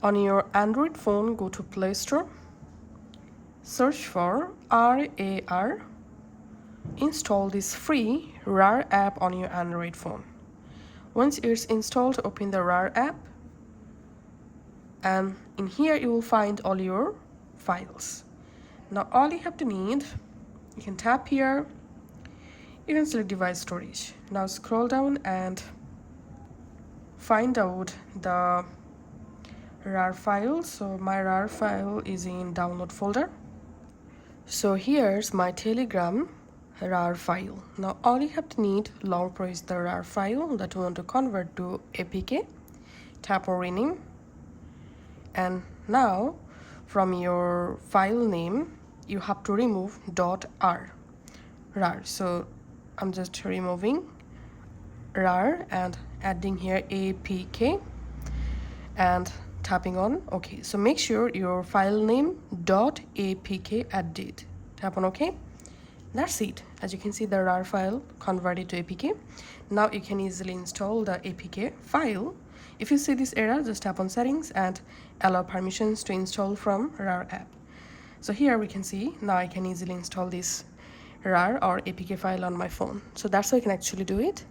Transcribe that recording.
On your Android phone, go to Play Store, search for RAR, install this free RAR app on your Android phone. Once it's installed, open the RAR app, and in here you will find all your files. Now all you have to need, you can tap here, you can select device storage. Now scroll down and find out the RAR file. So my RAR file is in download folder. So here's my Telegram RAR file. Now all you have to need, long press the RAR file that you want to convert to APK, tap on rename, and now from your file name you have to remove .r RAR. So I'm just removing RAR and adding here APK and tapping on OK. So make sure your file name .apk added. Tap on OK. That's it. As you can see, the RAR file converted to APK. Now you can easily install the APK file. If you see this error, just tap on settings and allow permissions to install from RAR app. So here we can see now I can easily install this RAR or APK file on my phone. So that's how you can actually do it.